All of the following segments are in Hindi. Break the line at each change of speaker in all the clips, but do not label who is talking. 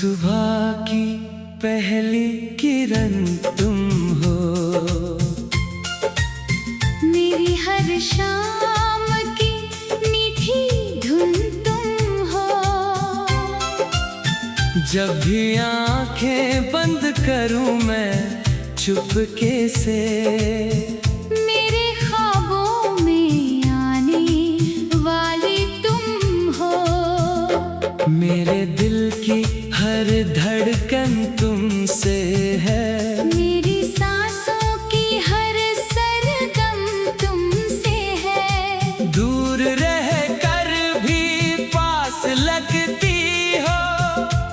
सुबह की पहली किरण तुम हो,
मेरी हर शाम की मीठी धुन तुम हो।
जब भी आंखें बंद करूं मैं चुपके से,
मेरे ख्वाबों में आने वाली तुम हो।
मेरे दिल की हर धड़कन तुमसे है,
मेरी सांसों की हर सरगम तुमसे है।
दूर रह कर भी पास लगती हो,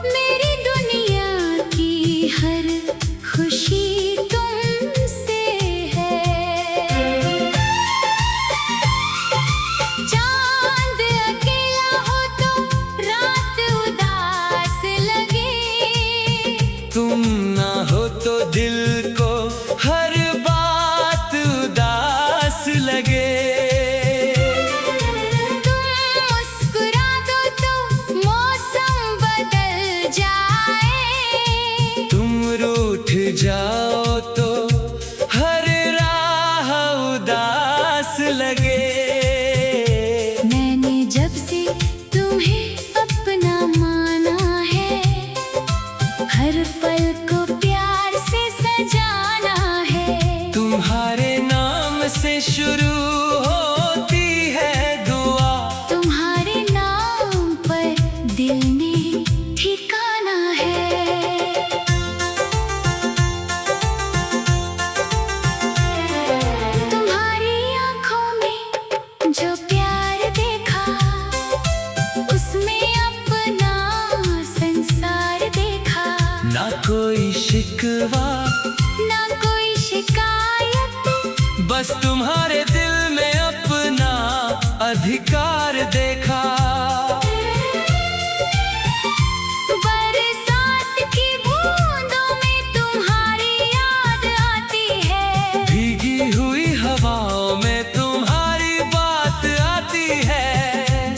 मेरी दुनिया की हर खुशी तुमसे है। चांद अकेला हो तो रात उदास लगे,
तुम ना हो तो दिल को हर बात उदास लगे।
तुम मुस्कुरा दो तो मौसम बदल जाए,
तुम रूठ जाओ तो हर राह उदास लगे।
मैंने जब से तुम्हें अपना माना है, हर पल को प्यार से सजाना है।
तुम्हारे नाम से शुरू होती है दुआ,
तुम्हारे नाम पर दिल में ठिकाना है। तुम्हारी आँखों में जो प्यार देखा, उसमें अपना संसार देखा।
ना कोई शिकवा
ना कोई शिकायत,
बस तुम्हारे दिल में अपना अधिकार देखा।
बरसात की बूंदों में तुम्हारी याद आती है,
भीगी हुई हवाओं में तुम्हारी बात आती है।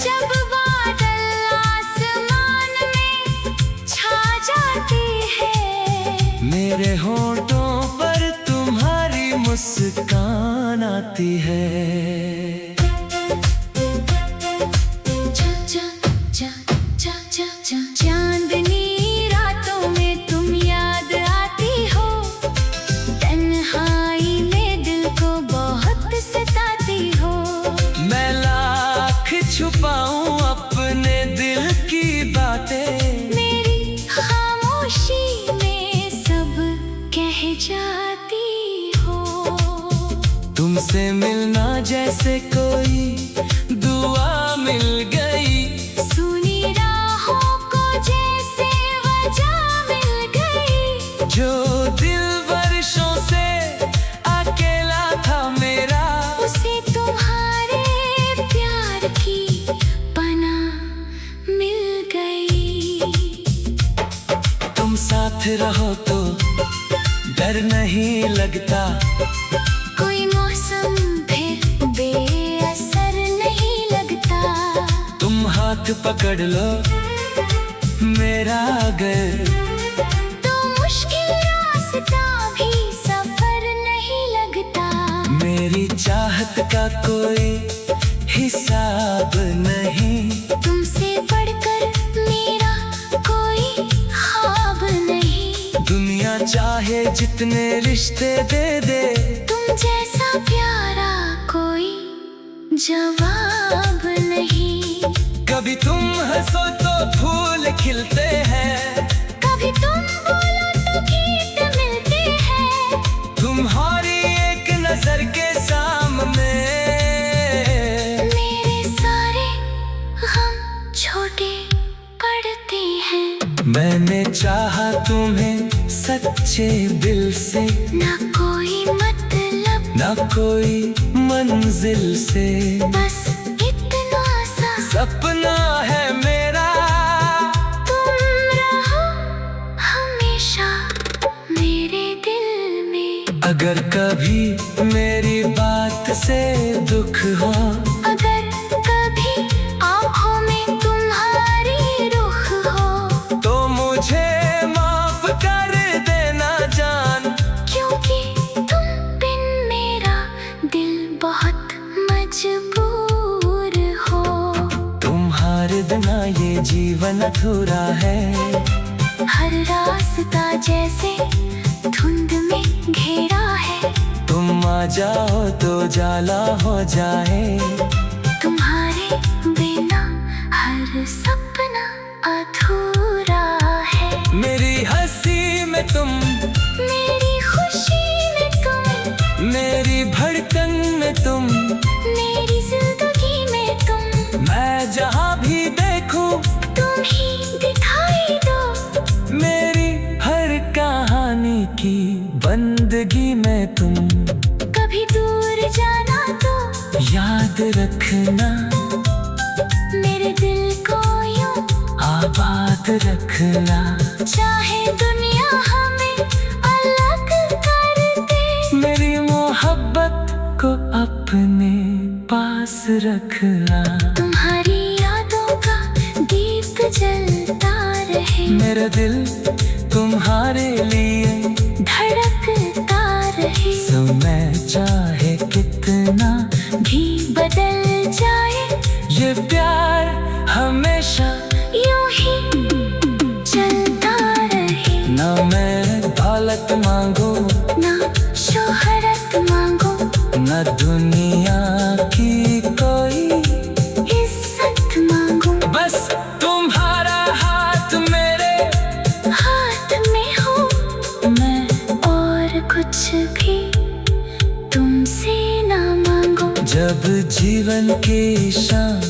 जब बादल आसमान में छा जाती है।
मेरे होंठों पर तुम्हारी मुस्कान आती है।
चांदनी रातों में तुम याद आती हो, तन्हाई में दिल को बहुत सताती हो।
मैं लाख छुपाऊं अपने दिल की बातें,
मेरी खामोशी में सब कह जाती हो।
तुमसे मिलना जैसे कोई दुआ मिल गई,
सुनी राहों को जैसे वजह मिल गई।
जो दिल वर्षों से अकेला था मेरा,
उसे तुम्हारे प्यार की पनाह मिल गई।
तुम साथ रहो तो डर नहीं लगता,
कोई मौसम फिर बेअसर नहीं लगता।
तुम हाथ पकड़ लो मेरा अगर,
तो मुश्किल रास्ता भी सफर नहीं लगता।
मेरी चाहत का कोई हिसाब नहीं,
तुमसे बढ़कर मेरा कोई ख्वाब नहीं।
दुनिया चाहे जितने रिश्ते दे दे,
तुम जैसा प्यारा कोई जवाब नहीं।
कभी तुम हंसो तो फूल खिलते हैं,
कभी तुम बोलो तो गीत मिलते हैं।
तुम्हारी एक नजर के सामने
मेरे सारे गम छोटे पड़ते हैं।
मैंने चाहा तुम्हें सच्चे दिल से,
ना कोई मतलब,
ना कोई मंजिल से,
बस इतना सा
सपना है मेरा।
तुम रहो हमेशा मेरे दिल में।
अगर कभी मेरी बात से दुख हो,
अगर कभी आँखों में तुम्हारी रुख हो,
तो मुझे जीवन अधूरा है।
हर रास्ता जैसे धुंध में घेरा है।
तुम आ जाओ तो जाला हो जाए।
तुम्हारे बिना हर सपना अधूरा है।
मेरी हंसी में तुम,
मेरी खुशी में तुम,
मेरी धड़कन में तुम,
मेरी जिंदगी में तुम।
मैं जहाँ भी देखूं
तुम ही दिखाई दो।
मेरी हर कहानी की बंदगी में तुम।
कभी दूर जाना तो
याद रखना,
मेरे दिल को यूं
आबाद रखना।
चाहे दुनिया हमें अलग कर दे,
मेरी मोहब्बत को अपने पास रखना।
तुम्हारी यादों का दीप जलता रहे।
मेरा दिल तुम्हारे लिए
धड़कता रहे।
समय चाहे कितना
भी बदल जाए,
ये प्यार हमेशा
यूं ही चलता रहे।
ना मैं दौलत मांगू,
ना शोहरत मांगो,
न दुनिया की कोई
इज्जत मांगो।
बस तुम्हारा हाथ मेरे
हाथ में हो मैं, और कुछ भी तुमसे ना मांगो।
जब जीवन की शाम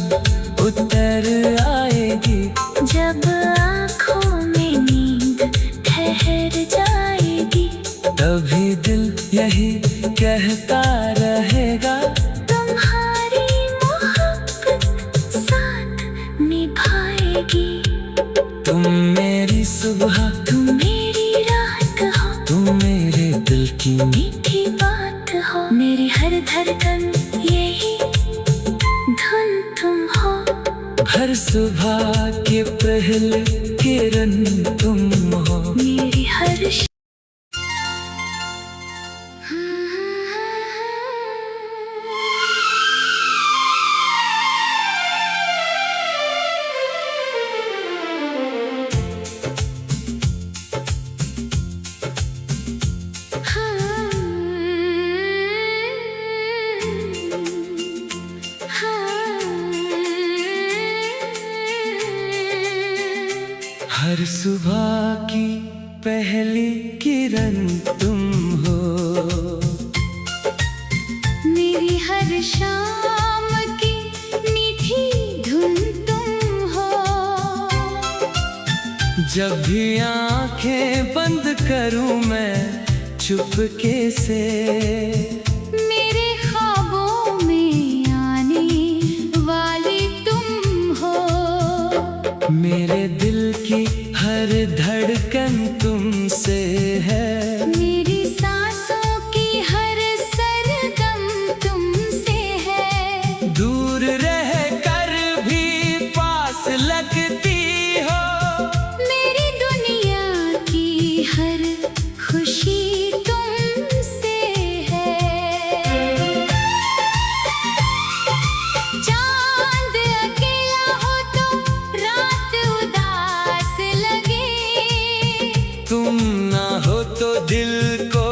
उतर आएगी,
जब आँखों में नींद ठहर जाएगी,
तभी दिल यही कहता रहेगा।
तुम्हारी मोहब्बत साथ निभाएगी।
तुम मेरी सुबह,
तुम मेरी रात हो,
तुम मेरे दिल की
मीठी बात हो। मेरी हर धड़कन यही धुन तुम हो।
हर सुबह के पहले किरण तुम हो।
मेरी हर
हर सुबह की पहली किरण तुम हो।
मेरी हर शाम की मीठी धुन तुम हो।
जब भी आंखें बंद करूं मैं चुपके से,
मेरे ख्वाबों में आने वाली तुम हो।
मेरे दिल की हर धड़कन तुमसे है।
मेरी सांसों की हर सरगम तुमसे है।
दूर रह कर भी पास लगती हो।
मेरी दुनिया की हर खुशी तुमसे है। चांद अकेला हो तो रात उदास लगे।
तुम ना हो तो दिल को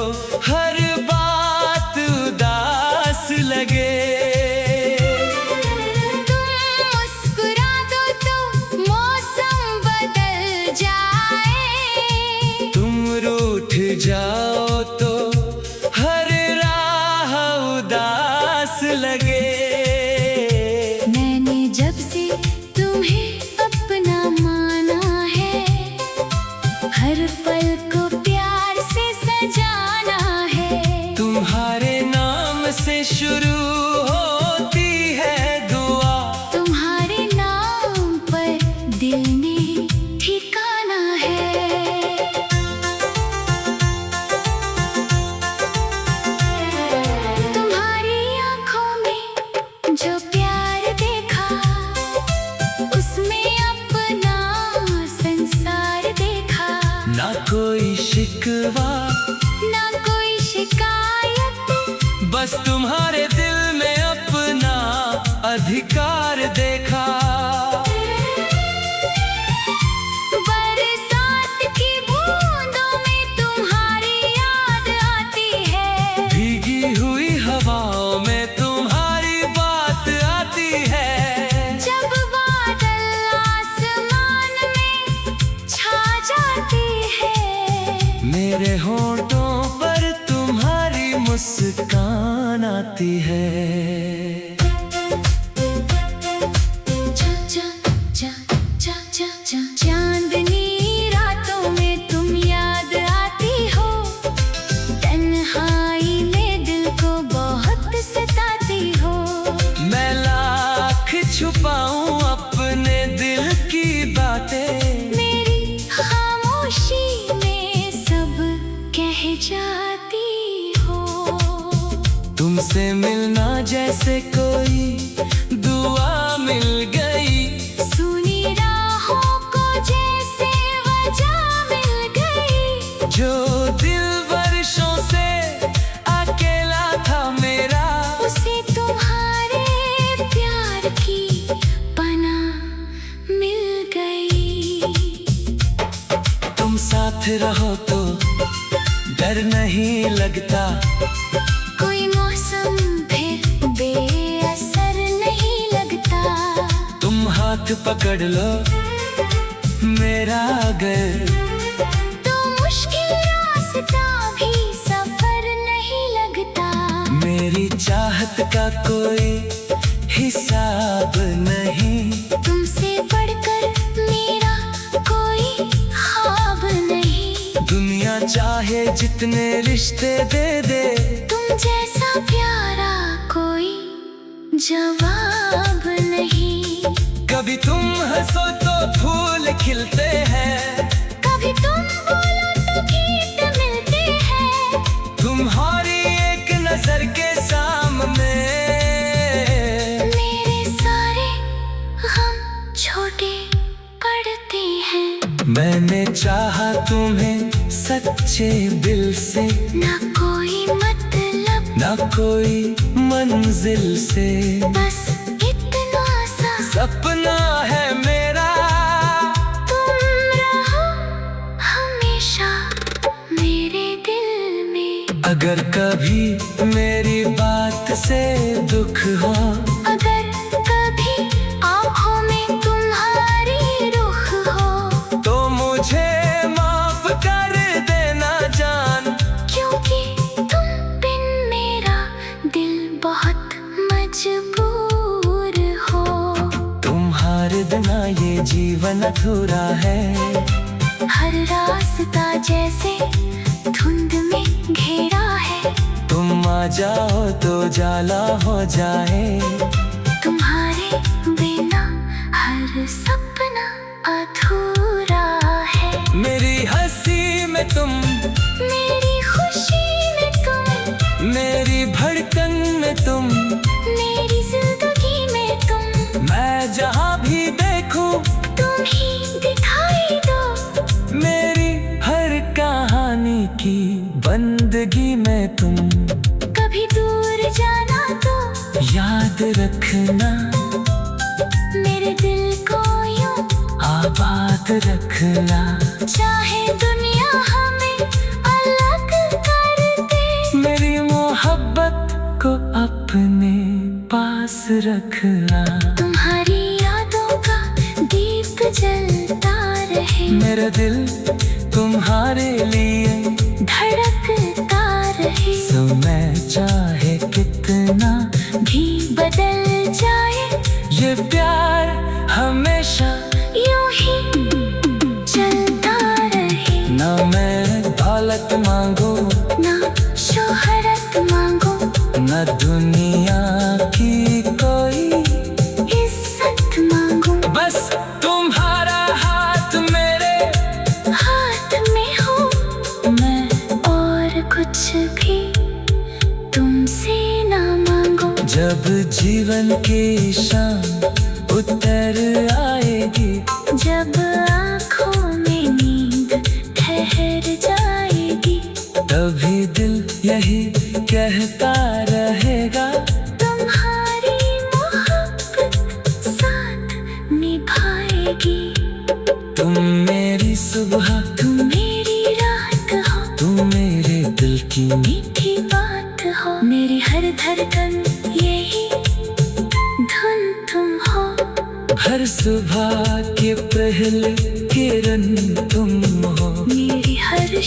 हर बात उदास लगे।
तुम मुस्कुरा दो तो मौसम बदल जाए।
तुम रूठ जाओ तो हर राह उदास लगे।
मैंने जब से तुम्हें अपना माना है, हर पल को प्यार से सजाना है।
तुम्हारे नाम से शुरू होती है दुआ।
तुम्हारे नाम पर दिल में ठिकाना है। तुम्हारी आँखों में जो प्यार देखा, उसमें अपना संसार देखा।
ना कोई शिकवा,
ना कोई शिकायत,
बस तुम्हारे दिल में अपना अधिकार देखा। आती है।
चांदनी रातों में तुम याद आती हो, तन्हाई में दिल को बहुत सताती हो।
मैं लाख छुपाऊं अपने दिल की बातें,
मेरी खामोशी में सब कह जाती हो।
तुमसे मिलना जैसे कोई दुआ मिल गई,
सुनी राहों को जैसे वजह मिल गई।
जो दिल वर्षों से अकेला था मेरा,
उसे तुम्हारे प्यार की पनाह मिल गई।
तुम साथ रहो तो डर नहीं लगता,
कोई मौसम फिर बेअसर नहीं लगता।
तुम हाथ पकड़ लो मेरा अगर,
तो मुश्किल रास्ता भी सफर नहीं लगता।
मेरी चाहत का कोई हिसाब नहीं,
तुमसे बढ़कर मेरा कोई ख्वाब नहीं।
दुनिया चाहे जितने रिश्ते दे दे,
तुम जैसा प्यारा कोई जवाब नहीं।
कभी तुम हंसो तो फूल खिलते हैं,
कभी तुम बोलो तो गीत मिलते हैं।
तुम्हारी एक नजर के सामने
मेरे सारे गम छोटे पड़ते हैं।
मैंने चाहा तुम्हें सच्चे दिल से,
ना कोई मतलब
ना कोई मंजिल से,
बस इतना सा
सपना है मेरा।
तुम रहो हमेशा मेरे दिल में।
अगर कभी मेरी बात से दुख हो,
अगर कभी आँखों में तुम्हारी रुख हो,
तो मुझे माफ कर देना जान,
क्योंकि तुम बिन मेरा दिल बहुत मजबूर हो।
तुम्हारे बिना ये जीवन अधूरा है।
हर रास्ता जैसे धुंध में घेरा है,
तुम आ जाओ तो जाला हो जाए।
तुम्हारे बिना हर सपना अधूरा है।
मेरी हंसी में तुम,
मेरी खुशी में तुम,
मेरी धड़कन में तुम,
मेरी जिंदगी में तुम।
मैं जहाँ भी देखूं
तुम ही दिखाई दो,
मेरी हर कहानी की बंदगी में तुम।
कभी दूर जाना तो
याद रखना,
मेरे दिल को यूं
आबाद रखना।
चाहे दुनिया हमें अलग कर दे,
मेरी मोहब्बत को अपने पास रखना।
तुम्हारी यादों का दीप जलता रहे।
मेरा दिल तुम्हारे लिए
धड़कता रहे।
समय चाहे कितना
भी बदल जाए,
ये प्यार हमेशा
यूं ही चलता रहे।
ना मैं दौलत मांगू,
ना शोहरत मांगो,
ना दुनिया की कोई
इज्जत मांगो।
बस तुम्हारा हाथ मेरे
हाथ में हो मैं, और कुछ भी तुमसे ना मांगो।
जब जीवन की शाम उतर आएगी,
जब आँखों में नींद ठहर जाएगी,
तभी दिल यही कहता रहेगा,
तुम्हारी मोहब्बत साथ निभाएगी।
तुम मेरी सुबह,
तुम मेरी रात हो,
तुम मेरे दिल की
मीठी बात हो। मेरी हर धड़कन यही धुन तुम हो।
हर सुबह के पहले किरण तुम हो।
मेरी हर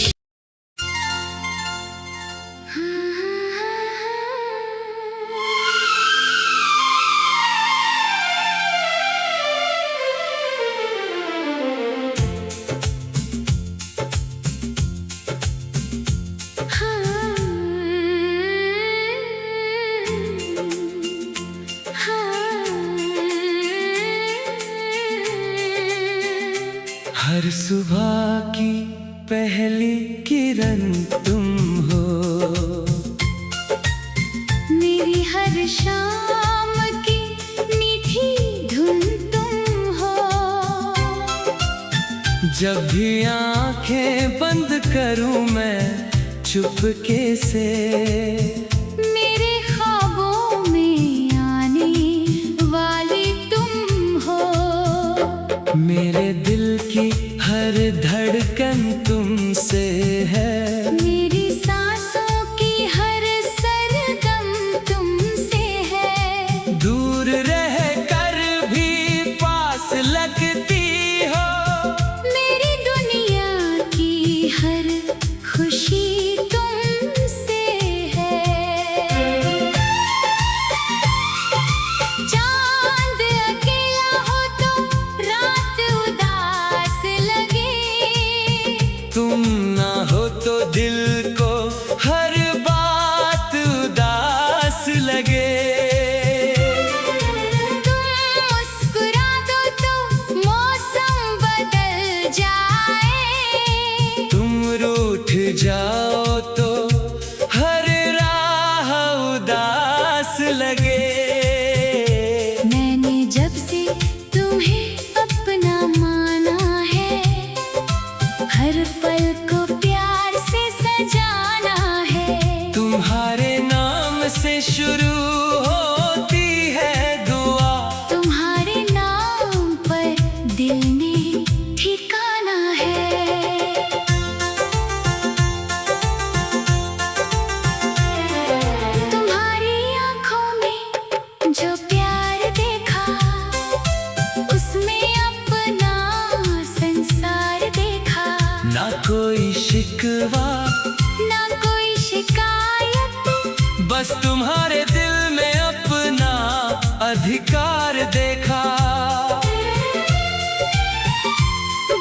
सुबह की पहली किरण तुम हो,
मेरी हर शाम की मीठी धुन तुम हो।
जब भी आंखें बंद करूं मैं चुपके से,
मेरे ख्वाबों में आने वाली तुम हो।
मेरे दिल की हर धड़कन तुमसे है,
मेरी सांसों की हर सरगम तुमसे है।
दूर रह कर भी पास लगती हो,
मेरी दुनिया की हर खुशी तुमसे है। चांद अकेला हो तो रात उदास लगे,
तुम ना हो तो दिल को हर बात उदास लगे।
तुम मुस्कुरा दो तो मौसम बदल जाए,
तुम रूठ जाओ तो हर राह उदास लगे।
मैंने जब से तुम्हें अपना माना है, हर पल को प्यार से सजाना है।
तुम्हारे नाम से शुरू होती है दुआ,
तुम्हारे नाम पर दिल में ठिकाना है। तुम्हारी आंखों में जो प्यार देखा, उसमें अपना संसार देखा।
ना कोई शिकवा
ना कोई शिकायत,
बस तुम्हारे दिल में अपना अधिकार देखा।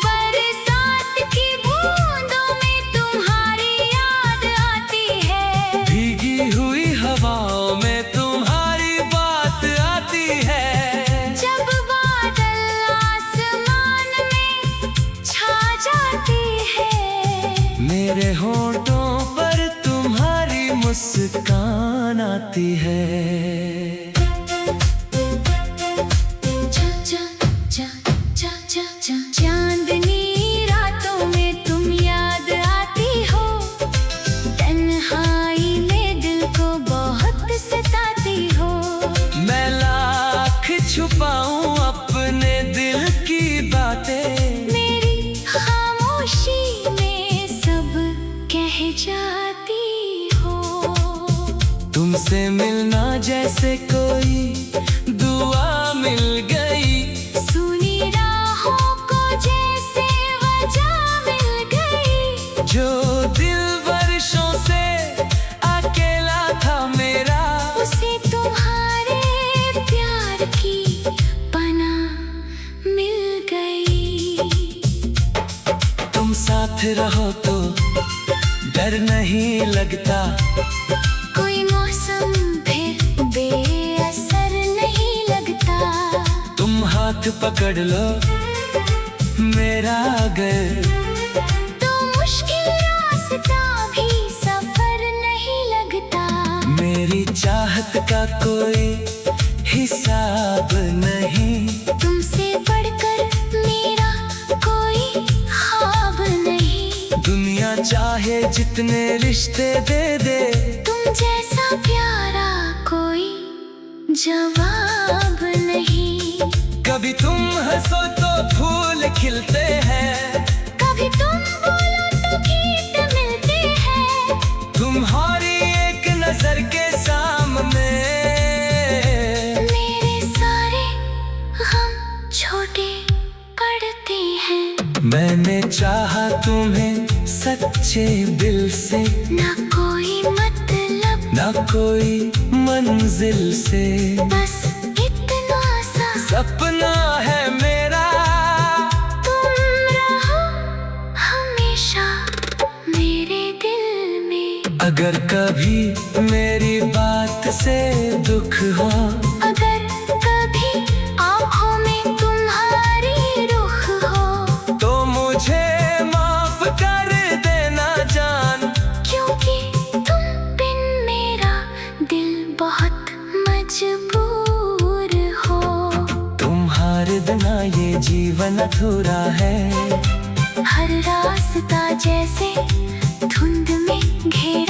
बरसात की बूंदों में तुम्हारी याद आती है,
भीगी हुई हवाओं में तुम्हारी बात आती है।
जब बादल आसमान में छा जाती है।
मेरे होंठों पर तुम्हारी मुस्कान आती है।
चांदनी रातों में तुम याद आती हो, तन्हाई में दिल को बहुत सताती हो।
मैं लाख छुपाऊं अपने दिल की बातें,
मेरी खामोशी में सब कह जाती हो।
तुमसे मिलना जैसे कोई दुआ मिल गई,
सुनी राहों को जैसे वजह मिल गई।
जो दिल वर्षों से अकेला था मेरा,
उसे तुम्हारे प्यार की पनाह मिल गई।
तुम साथ रहो तो डर नहीं लगता,
कोई मौसम फिर बेअसर नहीं लगता।
तुम हाथ पकड़ लो मेरा अगर,
तो मुश्किल रास्ता भी सफर नहीं लगता।
मेरी चाहत का कोई हिसाब नहीं,
तुमसे बढ़कर मेरा कोई ख्वाब नहीं।
दुनिया चाहे जितने रिश्ते दे दे,
तुम जैसा प्यारा कोई जवाब नहीं।
कभी तुम हंसो तो फूल खिलते हैं,
कभी तुम बोलो तो गीत मिलते हैं।
तुम्हारी एक नजर के सामने
मेरे सारे गम छोटे पड़ते हैं।
मैंने चाहा तुम्हें सच्चे दिल से,
ना कोई मतलब,
ना कोई मंजिल से,
बस इतना सा
सपना है मेरा।
तुम रहो हमेशा मेरे दिल में।
अगर कभी मेरी बात से दुख हो,
अगर कभी आँखों में तुम्हारी रुख हो,
तो मुझे बिना ये जीवन अधूरा है।
हर रास्ता जैसे धुंध में घेरा